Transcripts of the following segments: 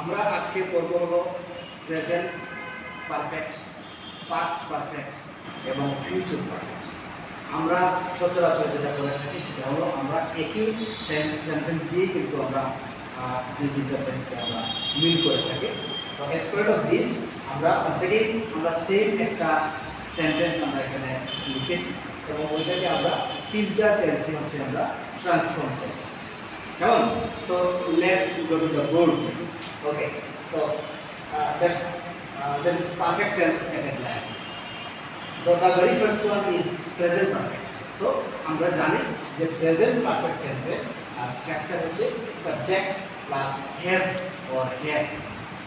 আমরা আজকে পড়ব হলো প্রেজেন্ট পারফেক্ট, পাস্ট পারফেক্ট এবং ফিউচার পারফেক্ট। আমরা সচরাচর যেটা বলে থাকি সেটা হলো আমরা একই সেন্টেন্স দিয়ে কিন্তু আমরা দুই তিনটা টেন্সকে আমরা মিল করে থাকি। তো এক্সপার্ট অফ দিস আমরা সেকেন্ড আমরা সেম একটা সেন্টেন্স আমরা এখানে লিখেছি এবং ওইটাকে আমরা তিনটা টেন্সে হচ্ছে আমরা ট্রান্সফর্ম করি। কেমন? So let's go to the board please. Okay, তো that is perfect tense at a glance. So the very first one is present perfect. So আমরা জানি যে present perfect tense এর structure হচ্ছে subject plus have or has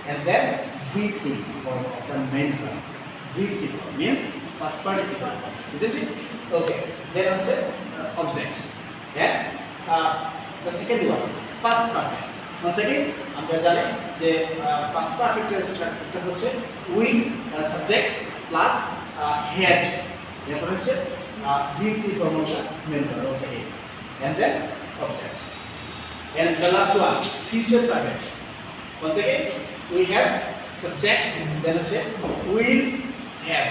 and then V3 form of the main verb. V3 form means past participle form, isn't it? Okay, then হচ্ছে object. Yeah. The second one past perfect. Once again আমরা জানি যে past perfect এর স্ট্রাকচারটা হচ্ছে with subject plus had, এরপর হচ্ছে V3 form of the main verb once again and then object. And the last one future perfect. Once again we have subject, then হচ্ছে will have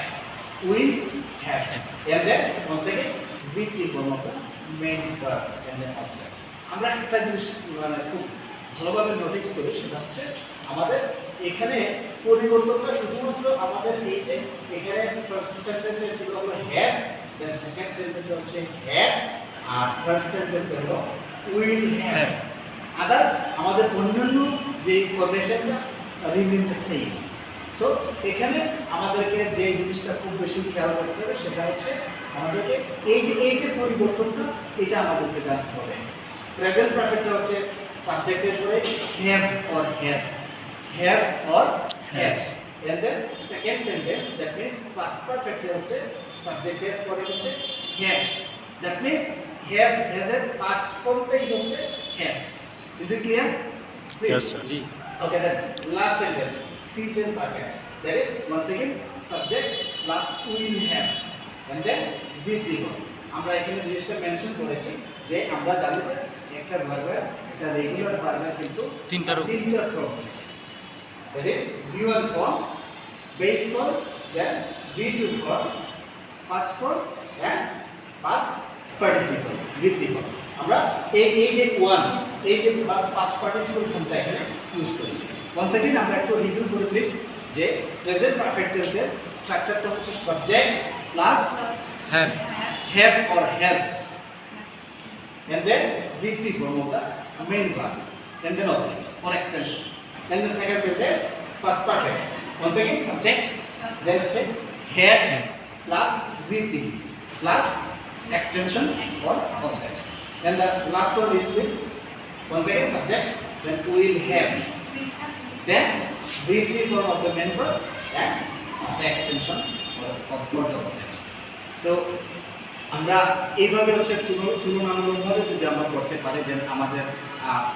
and then once again V3 form of the main verb and then object. আমরা একটা জিনিস মানে খুব ভালোভাবে notice করি, সেটা হচ্ছে আমাদের এখানে পরিবর্তনটা শুধুমাত্র আমাদের এই যে এখানে ফার্স্ট সেন্টেন্সে ছিল হলো হ্যাভ, দেন সেকেন্ড সেন্টেন্সে হচ্ছে হ্যাড আর থার্ড সেন্টেন্সে হলো উইল হ্যাভ। আদার আমাদের অন্যান্য যে ইনফরমেশনটা রিমেইন দ্য সেম। সো এখানে আমাদেরকে যে জিনিসটা খুব বেশি খেয়াল করতে হবে সেটা হচ্ছে আমাদেরকে এই যে পরিবর্তনটা এটা আমাদেরকে জানতে হবে। প্রেজেন্ট পারফেক্ট হচ্ছে সাবজেক্টের পরে have or has and then second sentence that means past perfect হচ্ছে সাবজেক্টের পরে হচ্ছে had, that means have has a past form টাই হচ্ছে had. Is it clear? Please. Yes sir. Ji. Okay, then last sentence future perfect, that is once again subject plus will have and then V3 form. আমরা এখানে জিনিসটা mention করেছি যে আমরা জানি যে একটা ভার্বের একটা রেগুলার ভার্বের কিন্তু তিনটা form, that is V1 form, base form, then V2 form, past form and past participle V3 form. আমরা এই যে ওয়ান এই যে past participle ফর্মটা এখানে ইউজ করেছি। once again আমরা একটু রিভিউ করি প্লিজ যে প্রেজেন্ট পারফেক্ট টেন্সের স্ট্রাকচারটা হচ্ছে subject plus have or has and then V3 form of the main verb and then object or extension. And the second sentence past perfect, once again subject, then had plus V3 plus extension or object. And the last one is please once again subject, then will have, then V3 form of the main verb and the extension or the object. So আমরা এইভাবে হচ্ছে তুলনামূলকভাবে যদি আমরা করতে পারি দেন আমাদের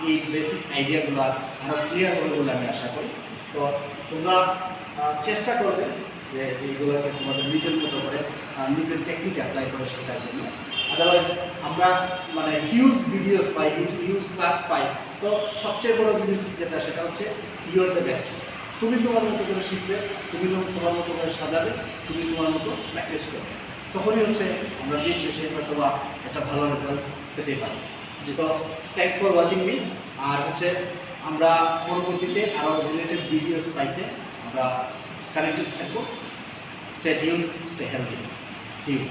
এই বেসিক আইডিয়াগুলো আরও ক্লিয়ার হবে বলে আমি আশা করি। তো তোমরা চেষ্টা করবে যে এইগুলোকে তোমাদের নিজের মতো করে নিজের টেকনিক অ্যাপ্লাই করে শেখার জন্য। আদারওয়াইজ আমরা মানে হিউজ ভিডিওস পাই, হিউজ ক্লাস পাই, তো সবচেয়ে বড় জিনিস যেটা সেটা হচ্ছে ইউ আর দ্য বেস্ট। তুমি তোমার মতো করে শিখবে, তুমি তোমার মতো করে সাজাবে, তুমি তোমার মতো প্র্যাকটিস করবে, তখনই হচ্ছে আমরা দিন শেষে হয়তো বা একটা ভালো রেজাল্ট পেতে পারি। So thanks for watching me. আর হচ্ছে আমরা পরবর্তীতে আরও রিলেটেড ভিডিওস পাইতে আমরা কানেক্টেড থাকবো। Stay tuned, stay healthy, see you.